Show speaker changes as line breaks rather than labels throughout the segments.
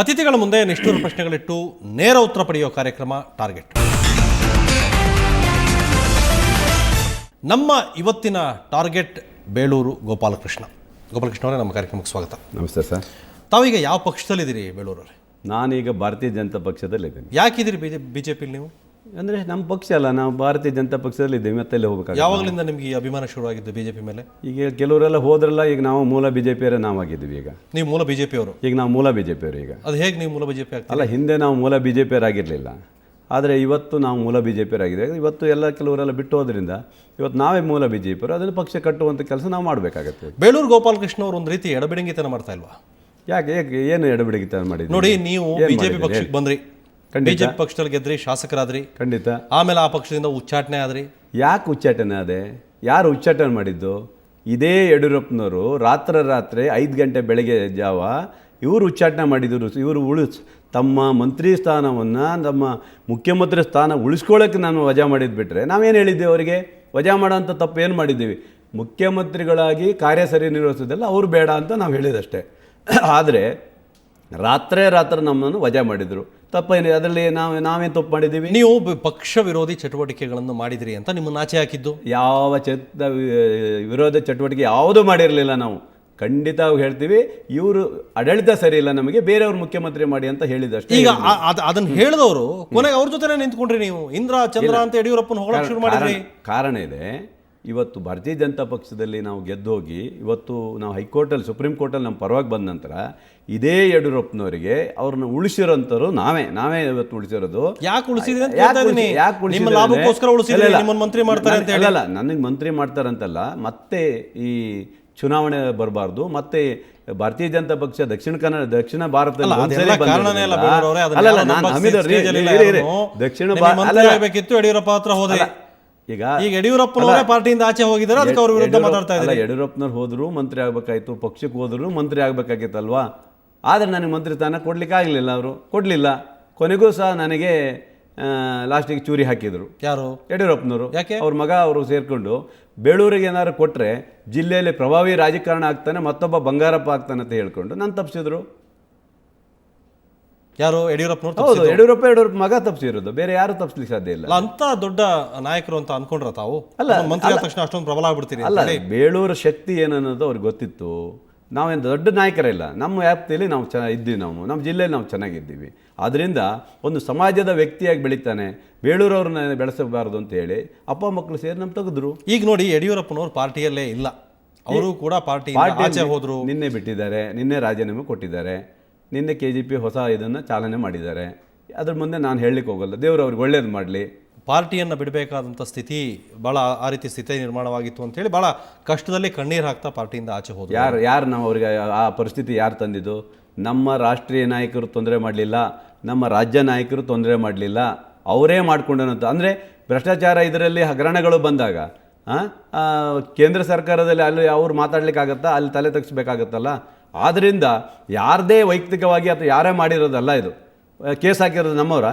ಅತಿಥಿಗಳ ಮುಂದೆ ನಿಷ್ಠುರ ಪ್ರಶ್ನೆಗಳಿಟ್ಟು ನೇರ ಉತ್ತರ ಪಡೆಯುವ ಕಾರ್ಯಕ್ರಮ ಟಾರ್ಗೆಟ್. ನಮ್ಮ ಇವತ್ತಿನ ಟಾರ್ಗೆಟ್ ಬೇಳೂರು ಗೋಪಾಲಕೃಷ್ಣ. ಗೋಪಾಲಕೃಷ್ಣ ಅವರೇ, ನಮ್ಮ ಕಾರ್ಯಕ್ರಮಕ್ಕೆ ಸ್ವಾಗತ.
ನಮಸ್ತೆ ಸರ್.
ತಾವೀಗ ಯಾವ ಪಕ್ಷದಲ್ಲಿದ್ದೀರಿ ಬೇಳೂರವ್ರೆ?
ನಾನೀಗ ಭಾರತೀಯ ಜನತಾ ಪಕ್ಷದಲ್ಲಿದ್ದೀನಿ.
ಯಾಕಿದ್ದೀರಿ ಬಿಜೆಪಿಲಿ ನೀವು?
ಅಂದರೆ ನಮ್ಮ ಪಕ್ಷ ಅಲ್ಲ, ನಾವು ಭಾರತೀಯ ಜನತಾ ಪಕ್ಷದಲ್ಲಿದ್ದೀವಿ. ಮತ್ತೆಲ್ಲ ಹೋಗ್ಬೇಕಾಗ
ಯಾವಾಗಲಿಂದ ನಿಮಗೆ ಈ ಅಭಿಮಾನ ಶುರುವಾಗಿದ್ದು ಬಿಜೆಪಿ ಮೇಲೆ?
ಈಗ ಕೆಲವರೆಲ್ಲ ಹೋದ್ರಲ್ಲ, ಈಗ ನಾವು ಮೂಲ ಬಿಜೆಪಿಯವರೇ ನಾವಾಗಿದ್ದೀವಿ. ಈಗ
ನೀವು ಮೂಲ ಬಿಜೆಪಿಯವರು?
ಈಗ ನಾವು ಮೂಲ ಬಿಜೆಪಿಯವರು. ಈಗ
ಅದು ಹೇಗೆ ನೀವು ಮೂಲ ಬಿಜೆಪಿ ಆಗ್ತದೆ?
ಅಲ್ಲ, ಹಿಂದೆ ನಾವು ಮೂಲ ಬಿಜೆಪಿಯವರಾಗಿರಲಿಲ್ಲ, ಆದರೆ ಇವತ್ತು ನಾವು ಮೂಲ ಬಿಜೆಪಿಯವರಾಗಿದೆ. ಇವತ್ತು ಎಲ್ಲ ಕೆಲವರೆಲ್ಲ ಬಿಟ್ಟು ಹೋದ್ರಿಂದ ಇವತ್ತು ನಾವೇ ಮೂಲ ಬಿಜೆಪಿಯವರು. ಅದನ್ನು ಪಕ್ಷ ಕಟ್ಟುವಂಥ ಕೆಲಸ ನಾವು ಮಾಡಬೇಕಾಗತ್ತೆ.
ಬೇಳೂರು ಗೋಪಾಲಕೃಷ್ಣ ಅವರು ಒಂದು ರೀತಿ ಎಡಬಿಡಂಗಿತನ ಮಾಡ್ತಾ ಇಲ್ವಾ?
ಯಾಕೆ ಏನು ಎಡಬಿಡಗಿತನ ಮಾಡಿದ್ವಿ?
ನೋಡಿ, ನೀವು ಬಿಜೆಪಿ ಪಕ್ಷಕ್ಕೆ ಬಂದ್ರಿ, ಬಿಜೆಪಿ ಪಕ್ಷದಲ್ಲಿ ಗೆದ್ರಿ, ಶಾಸಕರಾದ್ರಿ.
ಖಂಡಿತ.
ಆಮೇಲೆ ಆ ಪಕ್ಷದಿಂದ ಉಚ್ಚಾಟನೆ ಆದ್ರಿ.
ಯಾಕೆ ಉಚ್ಚಾಟನೆ ಅದೇ? ಯಾರು ಉಚ್ಚಾಟನೆ ಮಾಡಿದ್ದು? ಇದೇ ಯಡಿಯೂರಪ್ಪನವರು ರಾತ್ರಿ 5 ಗಂಟೆ ಬೆಳಗ್ಗೆ ಜಾವ ಇವರು ಉಚ್ಚಾಟನೆ ಮಾಡಿದರು. ಇವರು ತಮ್ಮ ಮಂತ್ರಿ ಸ್ಥಾನವನ್ನು, ನಮ್ಮ ಮುಖ್ಯಮಂತ್ರಿ ಸ್ಥಾನ ಉಳಿಸ್ಕೊಳ್ಳೋಕ್ಕೆ ನಾನು ವಜಾ ಮಾಡಿದ್ದು ಬಿಟ್ಟರೆ ನಾವೇನು ಹೇಳಿದ್ದೇವೆ ಅವರಿಗೆ? ವಜಾ ಮಾಡೋಂಥ ತಪ್ಪು ಏನು ಮಾಡಿದ್ದೀವಿ? ಮುಖ್ಯಮಂತ್ರಿಗಳಾಗಿ ಕಾರ್ಯ ಸರಿ ನಿರ್ವಹಿಸೋದಲ್ಲ, ಅವರು ಬೇಡ ಅಂತ ನಾವು ಹೇಳಿದಷ್ಟೇ. ಆದರೆ ರಾತ್ರಿ ನಮ್ಮನ್ನು ವಜಾ ಮಾಡಿದರು. ತಪ್ಪೇನು ಅದರಲ್ಲಿ? ನಾವೇನು ತಪ್ಪು ಮಾಡಿದ್ದೀವಿ?
ನೀವು ಪಕ್ಷ ವಿರೋಧಿ ಚಟುವಟಿಕೆಗಳನ್ನು ಮಾಡಿದ್ರಿ ಅಂತ ನಿಮ್ಮನ್ನು ಆಚೆ ಹಾಕಿದ್ದು?
ಯಾವ ವಿರೋಧ ಚಟುವಟಿಕೆ ಯಾವುದೂ ಮಾಡಿರಲಿಲ್ಲ ನಾವು. ಖಂಡಿತವಾಗಿ ಹೇಳ್ತೀವಿ, ಇವರು ಆಡಳಿತ ಸರಿ ಇಲ್ಲ, ನಮಗೆ ಬೇರೆಯವ್ರು ಮುಖ್ಯಮಂತ್ರಿ ಮಾಡಿ ಅಂತ ಹೇಳಿದಷ್ಟೇ.
ಈಗ ಅದನ್ನು ಹೇಳಿದವರು ಕೊನೆಗೆ ಅವ್ರ ಜೊತೆ ನಿಂತ್ಕೊಂಡ್ರಿ ನೀವು. ಇಂದ್ರ ಚಂದ್ರ ಅಂತ ಯಡಿಯೂರಪ್ಪನ ಹೊಗಳಕ್ಕೆ ಶುರು ಮಾಡಿದ್ರಿ.
ಕಾರಣ ಇದೆ. ಇವತ್ತು ಭಾರತೀಯ ಜನತಾ ಪಕ್ಷದಲ್ಲಿ ನಾವು ಗೆದ್ದೋಗಿ ಇವತ್ತು ನಾವು ಹೈಕೋರ್ಟಲ್ಲಿ, ಸುಪ್ರೀಂ ಕೋರ್ಟಲ್ಲಿ ನಮ್ಮ ಪರವಾಗಿ ಬಂದ ನಂತರ ಇದೇ ಯಡಿಯೂರಪ್ಪನವರಿಗೆ ಅವ್ರನ್ನ ಉಳಿಸಿರೋಂಥವ್ರು ನಾವೇ ಇವತ್ತು ಉಳಿಸಿರೋದು.
ಯಾಕೆ ಉಳಿಸಿದ್ರೆ? ಮಂತ್ರಿ ಮಾಡ್ತಾರೆ ಅಂತ ಹೇಳಿ?
ಅಲ್ಲ, ನನಗೆ ಮಂತ್ರಿ ಮಾಡ್ತಾರಂತಲ್ಲ, ಮತ್ತೆ ಈ ಚುನಾವಣೆ ಬರಬಾರ್ದು, ಮತ್ತೆ ಭಾರತೀಯ ಜನತಾ ಪಕ್ಷ ದಕ್ಷಿಣ ಭಾರತದಲ್ಲಿ
ಯಡಿಯೂರಪ್ಪ ಹತ್ರ ಹೋದ್ರೆ ಈಗ ಯಡಿಯೂರಪ್ಪನವರೇ ಪಾರ್ಟಿಯಿಂದ ಆಚೆ ಹೋಗಿದ್ದಾರೆ, ಅದಕ್ಕೆ ಅವ್ರ ವಿರುದ್ಧ ಮಾತಾಡ್ತಾ ಇದ್ದಾರೆ.
ಯಡಿಯೂರಪ್ಪನವ್ರು ಹೋದ್ರು ಮಂತ್ರಿ ಆಗ್ಬೇಕಾಯ್ತು, ಪಕ್ಷಕ್ಕೆ ಹೋದ್ರು ಮಂತ್ರಿ ಆಗ್ಬೇಕಾಗಿತ್ತಲ್ವಾ? ಆದರೆ ನನಗೆ ಮಂತ್ರಿ ಸ್ಥಾನ ಕೊಡ್ಲಿಕ್ಕೆ ಆಗಲಿಲ್ಲ, ಅವರು ಕೊಡಲಿಲ್ಲ. ಕೊನೆಗೂ ಸಹ ನನಗೆ ಲಾಸ್ಟಿಗೆ ಚೂರಿ ಹಾಕಿದರು.
ಯಾರು?
ಯಡಿಯೂರಪ್ಪನವರು.
ಯಾಕೆ?
ಅವ್ರ ಮಗ ಅವರು ಸೇರಿಕೊಂಡು ಬೇಳೂರಿಗೆ ಏನಾದ್ರು ಕೊಟ್ಟರೆ ಜಿಲ್ಲೆಯಲ್ಲಿ ಪ್ರಭಾವಿ ರಾಜಕಾರಣ ಆಗ್ತಾನೆ, ಮತ್ತೊಬ್ಬ ಬಂಗಾರಪ್ಪ ಆಗ್ತಾನೆ ಅಂತ ಹೇಳ್ಕೊಂಡು ನಾನು ತಪ್ಪಿಸಿದ್ರು.
ಯಾರು? ಯಡಿಯೂರಪ್ಪನವರು?
ಹೌದು, ಯಡಿಯೂರಪ್ಪ ಮಗ ತಪ್ಪಿಸಿರೋದು, ಬೇರೆ ಯಾರು ತಪ್ಪಿಸ್ಲಿಕ್ಕೆ ಸಾಧ್ಯ ಇಲ್ಲ.
ಅಂತ ದೊಡ್ಡ ನಾಯಕರು ಅಂತ ಅನ್ಕೊಂಡ್ರ ತಾವು? ಅಲ್ಲ, ಮಂತ್ರಿ ಆದ ತಕ್ಷಣ ಅಷ್ಟೊಂದು ಪ್ರಬಲ ಆಗ್ಬಿಡ್ತೀರಿ?
ಅಲ್ಲ, ಬೇಳೂರು ಶಕ್ತಿ ಏನನ್ನೋದು ಅವ್ರಿಗೆ ಗೊತ್ತಿತ್ತು. ನಾವೇನು ದೊಡ್ಡ ನಾಯಕರಿಲ್ಲ, ನಮ್ಮ ವ್ಯಾಪ್ತಿಯಲ್ಲಿ ನಾವು ಇದ್ದೀವಿ, ನಮ್ಮ ಜಿಲ್ಲೆಯಲ್ಲಿ ನಾವು ಚೆನ್ನಾಗಿದ್ದೀವಿ. ಆದ್ದರಿಂದ ಒಂದು ಸಮಾಜದ ವ್ಯಕ್ತಿಯಾಗಿ ಬೆಳೀತಾನೆ, ಬೇಳೂರವ್ರನ್ನ ಬೆಳೆಸಬಾರ್ದು ಅಂತ ಹೇಳಿ ಅಪ್ಪ ಮಕ್ಕಳು ಸೇರಿ ನಮ್ಮ ತೆಗೆದ್ರು.
ಈಗ ನೋಡಿ, ಯಡಿಯೂರಪ್ಪನವ್ರು ಪಾರ್ಟಿಯಲ್ಲೇ ಇಲ್ಲ, ಅವರು ಕೂಡ ಪಾರ್ಟಿ ಆಚೆ ಹೋದ್ರು.
ನಿನ್ನೆ ಬಿಟ್ಟಿದ್ದಾರೆ, ನಿನ್ನೆ ರಾಜೀನಾಮೆ ಕೊಟ್ಟಿದ್ದಾರೆ, ನಿನ್ನೆ KJP ಹೊಸ ಇದನ್ನು ಚಾಲನೆ ಮಾಡಿದ್ದಾರೆ. ಅದ್ರ ಮುಂದೆ ನಾನು ಹೇಳಲಿಕ್ಕೆ ಹೋಗಲ್ಲ, ದೇವರು ಅವ್ರಿಗೆ ಒಳ್ಳೇದು ಮಾಡಲಿ.
ಪಾರ್ಟಿಯನ್ನು ಬಿಡಬೇಕಾದಂಥ ಸ್ಥಿತಿ, ಭಾಳ ಆ ರೀತಿ ಸ್ಥಿತಿ ನಿರ್ಮಾಣವಾಗಿತ್ತು ಅಂತೇಳಿ ಭಾಳ ಕಷ್ಟದಲ್ಲಿ ಕಣ್ಣೀರು ಹಾಕ್ತಾ ಪಾರ್ಟಿಯಿಂದ ಆಚೆ ಹೋದ್ರು.
ಯಾರು ನಾವು ಅವ್ರಿಗೆ ಆ ಪರಿಸ್ಥಿತಿ ಯಾರು ತಂದಿದ್ದು? ನಮ್ಮ ರಾಷ್ಟ್ರೀಯ ನಾಯಕರು ತೊಂದರೆ ಮಾಡಲಿಲ್ಲ, ನಮ್ಮ ರಾಜ್ಯ ನಾಯಕರು ತೊಂದರೆ ಮಾಡಲಿಲ್ಲ, ಅವರೇ ಮಾಡ್ಕೊಂಡಂತ. ಅಂದರೆ ಭ್ರಷ್ಟಾಚಾರ ಇದರಲ್ಲಿ ಹಗರಣಗಳು ಬಂದಾಗ ಕೇಂದ್ರ ಸರ್ಕಾರದಲ್ಲಿ ಅಲ್ಲಿ ಅವ್ರು ಮಾತಾಡ್ಲಿಕ್ಕಾಗತ್ತಾ? ಅಲ್ಲಿ ತಲೆ ತಗ್ಸ್ಬೇಕಾಗತ್ತಲ್ಲ. ಆದ್ದರಿಂದ ಯಾರದೇ ವೈಯಕ್ತಿಕವಾಗಿ ಅಥವಾ ಯಾರೇ ಮಾಡಿರೋದಲ್ಲ, ಇದು ಕೇಸ್ ಹಾಕಿರೋದು ನಮ್ಮವರ.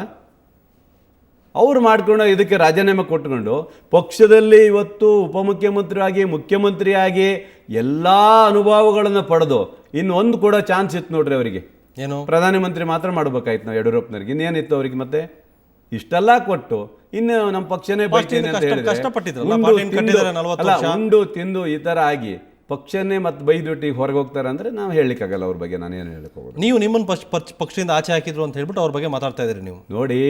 ಅವರು ಮಾಡ್ಕೊಂಡು ಇದಕ್ಕೆ ರಾಜೀನಾಮೆ ಕೊಟ್ಕೊಂಡು ಪಕ್ಷದಲ್ಲಿ ಇವತ್ತು ಉಪಮುಖ್ಯಮಂತ್ರಿಯಾಗಿ, ಮುಖ್ಯಮಂತ್ರಿಯಾಗಿ ಎಲ್ಲ ಅನುಭವಗಳನ್ನು ಪಡೆದು ಇನ್ನೊಂದು ಕೂಡ ಚಾನ್ಸ್ ಇತ್ತು ನೋಡ್ರಿ ಅವರಿಗೆ.
ಏನು? ಪ್ರಧಾನಮಂತ್ರಿ
ಮಾತ್ರ ಮಾಡ್ಬೇಕಾಯ್ತು ನಾವು ಯಡಿಯೂರಪ್ಪನವ್ರಿಗೆ. ಇನ್ನೇನಿತ್ತು ಅವರಿಗೆ? ಮತ್ತೆ ಇಷ್ಟೆಲ್ಲ ಕೊಟ್ಟು ಇನ್ನು ನಮ್ಮ ಪಕ್ಷನೇ ಬೈತೀನಿ ಅಂತ ಹೇಳಿದ್ರೆ ಉಂಡು ತಿಂದು ಈ ಥರ ಆಗಿ ಪಕ್ಷನೇ ಮತ್ತೆ ಬೈದುಬಿಟ್ಟು ಈಗ ಹೊರಗೆ ಹೋಗ್ತಾರೆ ಅಂದರೆ ನಾವು ಹೇಳಲಿಕ್ಕಾಗಲ್ಲ ಅವ್ರ ಬಗ್ಗೆ. ನಾನೇನು ಹೇಳಕ್ಕೆ ಹೋಗೋದು?
ನೀವು ನಿಮ್ಮನ್ನು ಪಕ್ಷದಿಂದ ಆಚೆ ಹಾಕಿದ್ರು ಅಂತ ಹೇಳ್ಬಿಟ್ಟು ಅವ್ರ ಬಗ್ಗೆ ಮಾತಾಡ್ತಾ ಇದ್ದೀರಿ ನೀವು.
ನೋಡಿ,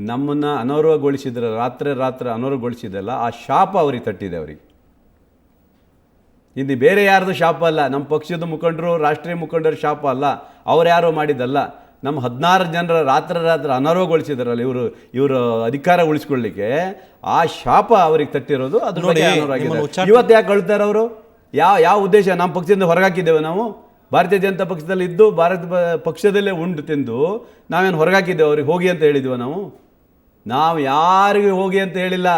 ನಮ್ಮನ್ನು ಅನರ್ಹಗೊಳಿಸಿದ್ರೆ, ರಾತ್ರಿ ಅನರ್ಹಗೊಳಿಸಿದಲ್ಲ, ಆ ಶಾಪ ಅವ್ರಿಗೆ ತಟ್ಟಿದೆ. ಅವ್ರಿಗೆ ಇದು ಬೇರೆ ಯಾರ್ದು ಶಾಪ ಅಲ್ಲ, ನಮ್ಮ ಪಕ್ಷದ ಮುಖಂಡರು, ರಾಷ್ಟ್ರೀಯ ಮುಖಂಡರ ಶಾಪ ಅಲ್ಲ, ಅವ್ರು ಯಾರೋ ಮಾಡಿದ್ದಲ್ಲ. ನಮ್ಮ 16 ಜನರ ರಾತ್ರಿ ಅನರ್ಹಗೊಳಿಸಿದ್ರಲ್ಲ ಇವರು ಅಧಿಕಾರ ಉಳಿಸ್ಕೊಳ್ಳಿಕ್ಕೆ, ಆ ಶಾಪ ಅವ್ರಿಗೆ ತಟ್ಟಿರೋದು. ಅದು ನೋಡಿ, ಇವತ್ತು ಯಾಕೆ ಕಳ್ತಾರೆ ಅವರು? ಯಾವ ಉದ್ದೇಶ? ನಮ್ಮ ಪಕ್ಷದಿಂದ ಹೊರಗಾಕಿದ್ದೇವೆ ನಾವು? ಭಾರತೀಯ ಜನತಾ ಪಕ್ಷದಲ್ಲಿ ಇದ್ದು ಭಾರತ ಪಕ್ಷದಲ್ಲೇ ಉಂಡು ತಿಂದು ನಾವೇನು ಹೊರಗಾಕಿದ್ದೇವೆ ಅವ್ರಿಗೆ ಹೋಗಿ ಅಂತ ಹೇಳಿದ್ವಿ? ನಾವು ಯಾರಿಗೂ ಹೋಗಿ ಅಂತ ಹೇಳಿಲ್ಲ.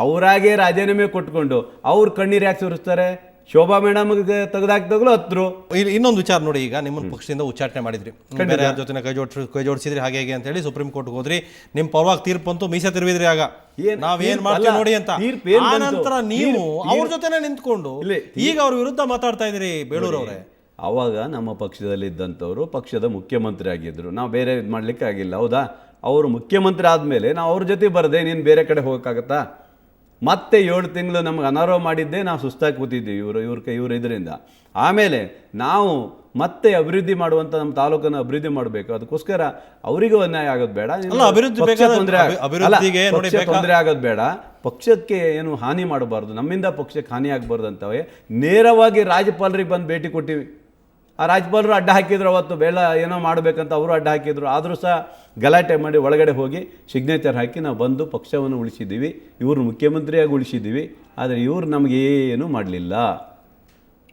ಅವರಾಗೇ ರಾಜೀನಾಮೆ ಕೊಟ್ಕೊಂಡು ಅವ್ರು ಕಣ್ಣೀರು ಯಾಕೆ ಸುರಿಸ್ತಾರೆ? ಶೋಭಾ ಮೇಡಮ್ಗೆ ತೆಗೆದಾಕ್ದಾಗಲೂ ಹತ್ರು.
ಇನ್ನೊಂದು ವಿಚಾರ ನೋಡಿ, ಈಗ ನಿಮ್ಮನ್ನು ಪಕ್ಷದಿಂದ ಉಚ್ಚಾಟನೆ ಮಾಡಿದ್ರಿ, ಬೇರೆ ಯಾರ ಜೊತೆ ಕೈ ಜೋಡಿಸಿದ್ರಿ, ಹಾಗೆ ಹೇಗೆ ಅಂತ ಹೇಳಿ ಸುಪ್ರೀಂ ಕೋರ್ಟ್ಗೆ ಹೋದ್ರಿ, ನಿಮ್ಮ ಪರವಾಗಿ ತೀರ್ಪು ಅಂತೂ ಮೀಸೆ ತಿರುವಿದ್ರಿ. ಆಗ ನಾವೇನ್ ಮಾಡ್ತೀವಿ ನೋಡಿ ಅಂತ. ಆ ನಂತರ ನೀವು ಅವ್ರ ಜೊತೆನೆ ನಿಂತ್ಕೊಂಡು ಈಗ ಅವ್ರ ವಿರುದ್ಧ ಮಾತಾಡ್ತಾ ಇದ್ದೀರಿ ಬೇಳೂರವ್ರೆ.
ಆವಾಗ ನಮ್ಮ ಪಕ್ಷದಲ್ಲಿದ್ದಂಥವರು ಪಕ್ಷದ ಮುಖ್ಯಮಂತ್ರಿ ಆಗಿದ್ದರು. ನಾವು ಬೇರೆ ಇದು ಮಾಡಲಿಕ್ಕೆ ಆಗಿಲ್ಲ, ಹೌದಾ? ಅವರು ಮುಖ್ಯಮಂತ್ರಿ ಆದಮೇಲೆ ನಾವು ಅವ್ರ ಜೊತೆ ಬರದೆ ನೀನು ಬೇರೆ ಕಡೆ ಹೋಗೋಕ್ಕಾಗತ್ತಾ? ಮತ್ತೆ 7 ತಿಂಗಳು ನಮ್ಗೆ ಅನಾರೋಗ್ಯ ಮಾಡಿದ್ದೇ ನಾವು ಸುಸ್ತಾಗಿ ಕೂತಿದ್ದೀವಿ ಇವ್ರ ಇದರಿಂದ. ಆಮೇಲೆ ನಾವು ಮತ್ತೆ ಅಭಿವೃದ್ಧಿ ಮಾಡುವಂಥ ನಮ್ಮ ತಾಲೂಕನ್ನು ಅಭಿವೃದ್ಧಿ ಮಾಡಬೇಕು. ಅದಕ್ಕೋಸ್ಕರ ಅವರಿಗೂ ಅನ್ಯಾಯ ಆಗೋದು ಬೇಡ, ತೊಂದರೆ ಆಗೋದು ಬೇಡ, ಪಕ್ಷಕ್ಕೆ ಏನು ಹಾನಿ ಮಾಡಬಾರ್ದು, ನಮ್ಮಿಂದ ಪಕ್ಷಕ್ಕೆ ಹಾನಿ ಆಗಬಾರ್ದು ಅಂತವೇ ನೇರವಾಗಿ ರಾಜ್ಯಪಾಲರಿಗೆ ಬಂದು ಭೇಟಿ ಕೊಟ್ಟಿವಿ. ಆ ರಾಜ್ಯಪಾಲರು ಅಡ್ಡ ಹಾಕಿದ್ರು, ಅವತ್ತು ಬೇಡ ಏನೋ ಮಾಡಬೇಕಂತ ಅವರು ಅಡ್ಡ ಹಾಕಿದ್ರು. ಆದರೂ ಸಹ ಗಲಾಟೆ ಮಾಡಿ ಒಳಗಡೆ ಹೋಗಿ ಸಿಗ್ನೇಚರ್ ಹಾಕಿ ನಾವು ಬಂದು ಪಕ್ಷವನ್ನು ಉಳಿಸಿದ್ದೀವಿ, ಇವರು ಮುಖ್ಯಮಂತ್ರಿಯಾಗಿ ಉಳಿಸಿದ್ದೀವಿ. ಆದರೆ ಇವರು ನಮಗೇನು ಮಾಡಲಿಲ್ಲ.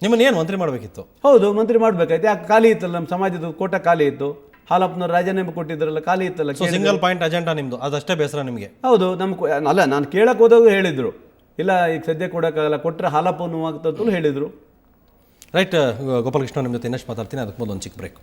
ನಿಮ್ಮನ್ನೇನು ಮಂತ್ರಿ ಮಾಡಬೇಕಿತ್ತು?
ಹೌದು, ಮಂತ್ರಿ ಮಾಡಬೇಕಾಯ್ತು. ಯಾಕೆ ಖಾಲಿ ಇತ್ತಲ್ಲ, ನಮ್ಮ ಸಮಾಜದ ಕೋಟ ಖಾಲಿ ಇತ್ತು, ಹಾಲಪ್ಪನವ್ರು ರಾಜೀನಾಮೆ ಕೊಟ್ಟಿದ್ರಲ್ಲ, ಖಾಲಿ ಇತ್ತಲ್ಲ.
ಸಿಂಗಲ್ ಪಾಯಿಂಟ್ ಅಜೆಂಡಾ ನಿಮ್ಮದು, ಅದಷ್ಟೇ ಬೇಸರ ನಿಮಗೆ?
ಹೌದು, ಅಲ್ಲ, ನಾನು ಕೇಳಕ್ಕೆ ಹೋದಾಗ ಹೇಳಿದರು, ಇಲ್ಲ ಈಗ ಸದ್ಯ ಕೊಡೋಕ್ಕಾಗಲ್ಲ, ಕೊಟ್ಟರೆ ಹಾಲಪ್ಪ ನೋವಾಗ್ತಂತಲೂ ಹೇಳಿದರು.
ರೈಟ್ ಗೋಪಾಲಕೃಷ್ಣ, ನಿಮ್ಮ ಜೊತೆ ಇನ್ನಷ್ಟು ಮಾತಾಡ್ತೀನಿ, ಅದಕ್ಕೆ ಮೊದಲು ಒಂದು ಚಿಕ್ಕ ಬ್ರೇಕ್.